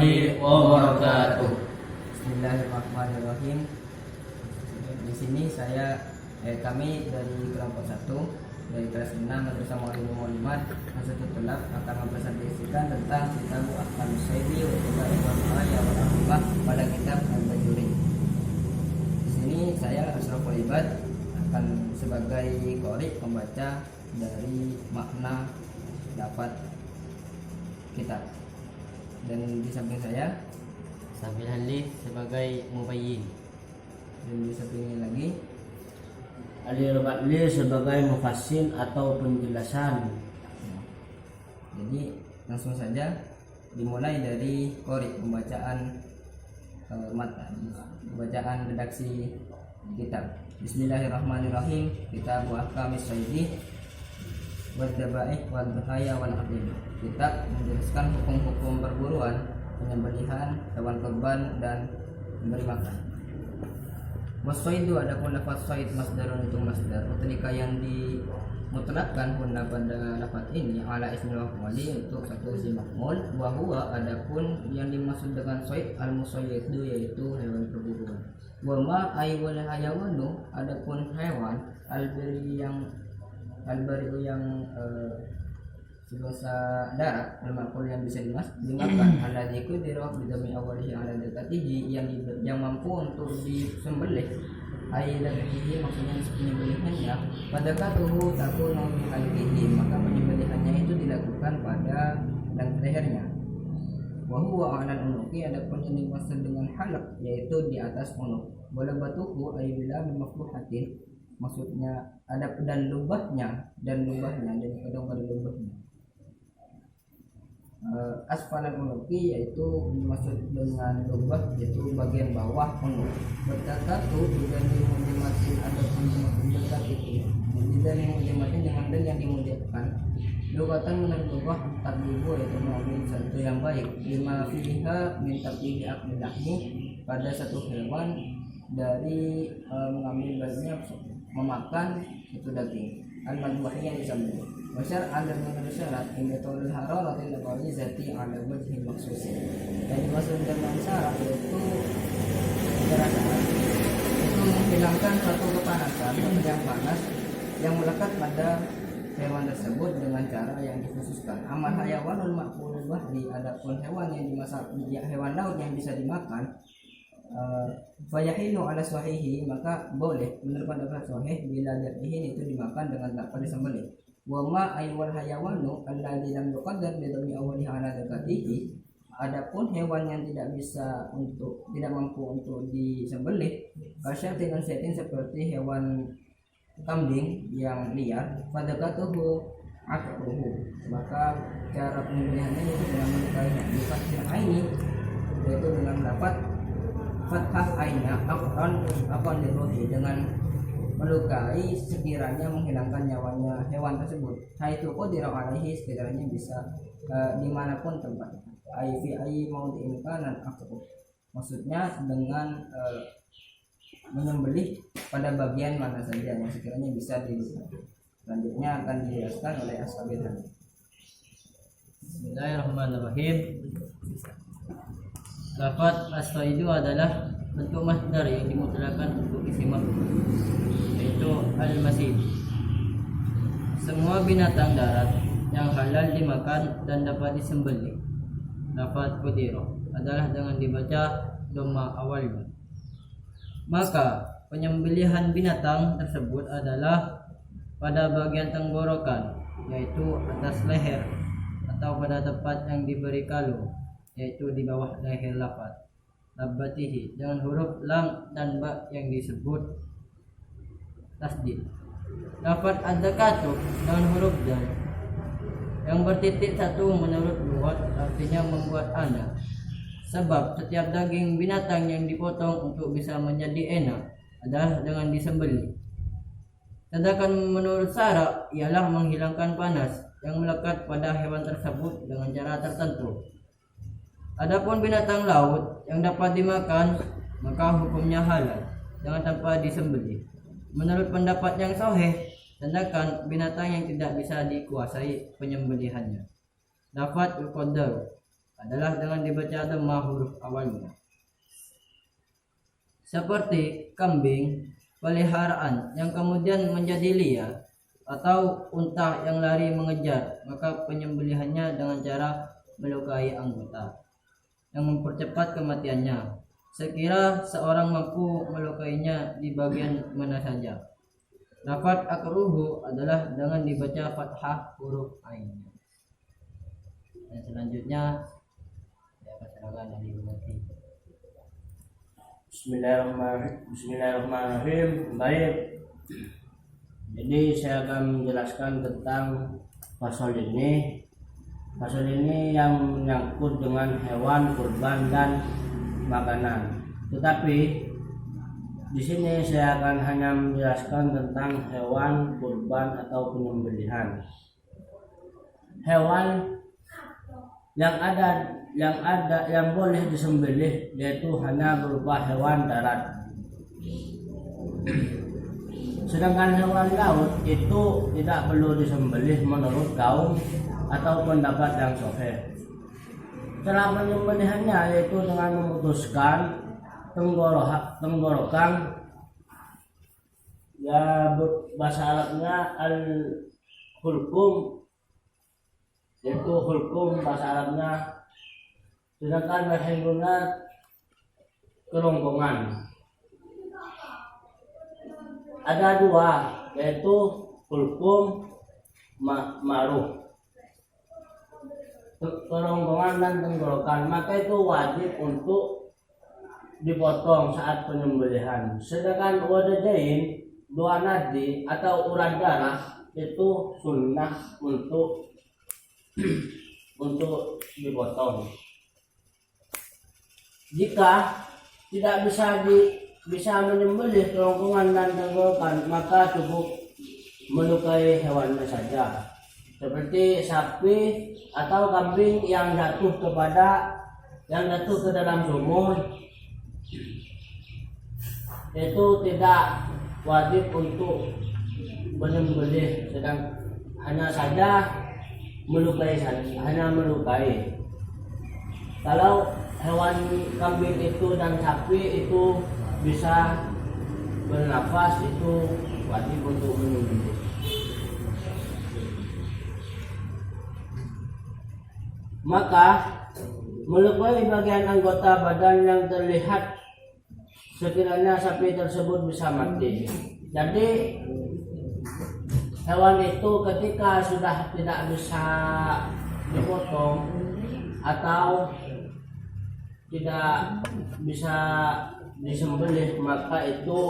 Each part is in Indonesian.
warahmatullahi wabarakatuh. Bismillahirrahmanirrahim. Di sini kami dari kelompok 1 dari kelas 6 Madrasah Muallimul Muallimat Madrasatul Tulab akan mempresentasikan tentang kitab Ahkamus Shaidi wa Tibai wal Ayah wal Ahkam pada kitab Al-Bajuri. Di sini saya Asraful Ibad akan sebagai qori pembaca dari makna dapat kitab. Dan di samping saya Sabil Halif sebagai mubayyin. Dan di samping lagi Ali Rabatli sebagai mufassir atau penjelasan. Jadi langsung saja dimulai dari qori pembacaan bacaan redaksi kitab. Bismillahirrahmanirrahim. Kitab Ahkamus Shaidi wa Tibai wal Ayah wal Ahkam. Kitab menjelaskan hukum-hukum perburuan, penyembelihan hewan kurban dan memberi makan. Wasaidu, adapun lafaz said masdarun itu masdar ketika yang dimutlakkan pun pada lafaz ini ala ismil maf'uli untuk satu isim maf'ul, wa huwa adapun yang dimaksud dengan said al musayyidu yaitu hewan perburuan. Wa ma ay wal hayawanu, adapun hewan albari yang sedosa darat bermakul yang bisa dimakan alladzi qudira bidami awalihi ala dakatihi yang mampu untuk disembelih ayyadatihi maksudnya penyembelihannya pada katuhu takunu min halqihi, maka penyembelihannya itu dilakukan pada dan lehernya. Wa huwa ala unuqi, adapun yang dimaksud dengan halq yaitu di atas unuk. Wala batuhu ay bila mafluhatin, maksudnya ada dan lubahnya dan kadang pada lubahnya. Asfalan unuki yaitu dimaksud dengan lubah yaitu bagian bawah unuk. Berkata-kata dan dimudimatin ada penjelasan itu dan dimudimatin dengan dan yang dimudahkan. Lugatan menurut lubah tabibu yaitu mengambil satu yang baik lima fiha min tabibi akmilahni, pada satu hewan dari mengambil baiknya memakan itu daging al-madbuhi yang disembelih. Wasyar ada menurut syarat indatul hararatil gharizati ala wajhi maksusin. Dan dimaksud dengan syarat yaitu perasaan itu menghilangkan satu kepanasan yang panas yang melekat pada hewan tersebut dengan cara yang dikhususkan. Amal hayawanul ma'kulul bahri, adapun hewan yang dimasak hewan laut yang bisa dimakan fayahilu ala sahihi, maka boleh menurut pendapat sahih bila jadihin itu dimakan dengan tanpa disembelih. Wa ma aywal hayawanu alladzi lam yuqaddar bi dami awwalihi ala zakatihi, adapun hewan yang tidak mampu untuk disembelih kasyatin setin seperti hewan kambing yang liar fadakatuhu aqruhu, maka cara penyembelihannya itu dengan melukainya difathil aini yaitu dengan dapat fathah aina akan diruhi dengan melukai sekiranya menghilangkan nyawanya hewan tersebut. Haitu qadira alaihi, sekiranya bisa dimanapun tempatnya. Fi ayyi mawdi'in kana aqrab, maksudnya dengan menyembelih pada bagian mana saja yang sekiranya bisa dilukai. Selanjutnya akan dijelaskan oleh Ashabil Hadis. Bismillahirrahmanirrahim. Lafaz as-saidu adalah bentuk masdar yang dimutlakan untuk isim maf'ul, yaitu al-masid. Semua binatang darat yang halal dimakan dan dapat disembelih. Lafaz qudira adalah dengan dibaca dhamma awalnya. Maka penyembelihan binatang tersebut adalah pada bagian tenggorokan, yaitu atas leher, atau pada tempat yang diberi kalu, yaitu di bawah leher lafaz labbatihi dengan huruf lam dan ba yang disebut tasdid. Lafaz ad-dakatu dengan huruf dal yang bertitik satu menurut lughat artinya membuat anak, sebab setiap daging binatang yang dipotong untuk bisa menjadi enak adalah dengan disembelih. Sedangkan menurut syarak ialah menghilangkan panas yang melekat pada hewan tersebut dengan cara tertentu. Adapun binatang laut yang dapat dimakan maka hukumnya halal dengan tanpa disembelih menurut pendapat yang sahih, sedangkan binatang yang tidak bisa dikuasai penyembelihannya. Lafaz yuqaddar adalah dengan dibaca dhamma huruf awalnya. Seperti kambing peliharaan yang kemudian menjadi liar atau unta yang lari mengejar, maka penyembelihannya dengan cara melukai anggota yang mempercepat kematiannya, sekira seorang mampu melukainya di bagian mana saja. Lafaz akruhu adalah dengan dibaca fathah huruf ainnya. Dan selanjutnya saya persilakan ahli mengerti. Bismillahirrahmanirrahim. Baik. Jadi saya akan menjelaskan tentang pasal ini. Pasal ini yang menyangkut dengan hewan, kurban dan makanan. Tetapi di sini saya akan hanya menjelaskan tentang hewan, kurban atau penyembelihan. Hewan yang boleh disembelih yaitu hanya berupa hewan darat. Sedangkan hewan laut itu tidak perlu disembelih menurut kaum atau pendapat yang sahih. Cara penyembelihannya yaitu dengan memutuskan tenggorokan, ya bahasa Arabnya al-hulqum, yaitu hulqum bahasa Arabnya. Sedangkan bahasa Indonesia kerongkongan. Ada dua, yaitu hulqum ma'ruf, kerongkongan dan tenggorokan, maka itu wajib untuk dipotong saat penyembelihan. Sedangkan wadajain, dua nadi atau urat darah itu sunnah untuk dipotong. Jika tidak bisa menyembelih kerongkongan dan tenggorokan, maka cukup melukai hewannya saja. Seperti sapi atau kambing yang jatuh ke dalam sumur, itu tidak wajib untuk menyembelih, sedang hanya saja melukai. Kalau hewan kambing itu dan sapi itu bisa bernafas, itu wajib untuk menyembelih. Maka melukai bagian anggota badan yang terlihat sekiranya sapi tersebut bisa mati. Jadi hewan itu ketika sudah tidak bisa dipotong atau tidak bisa disembelih, maka itu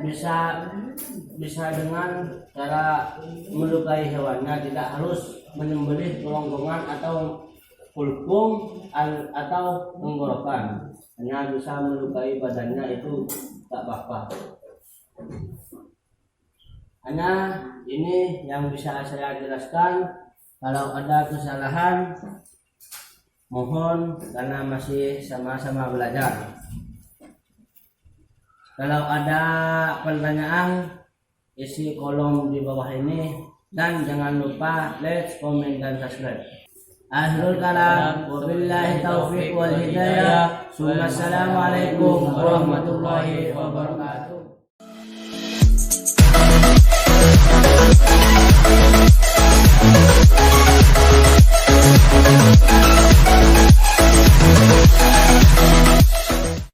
bisa dengan cara melukai hewannya, tidak harus menyembelih kerongkongan atau hulqum atau tenggorokan, hanya bisa melukai badannya, itu tak apa-apa. Hanya ini yang bisa saya jelaskan. Kalau ada kesalahan mohon, karena masih sama-sama belajar. Kalau ada pertanyaan, isi kolom di bawah ini, dan jangan lupa like, comment, dan subscribe. Akhirul kalam, wabillahi taufiq wal hidayah. Assalamualaikum warahmatullahi wabarakatuh.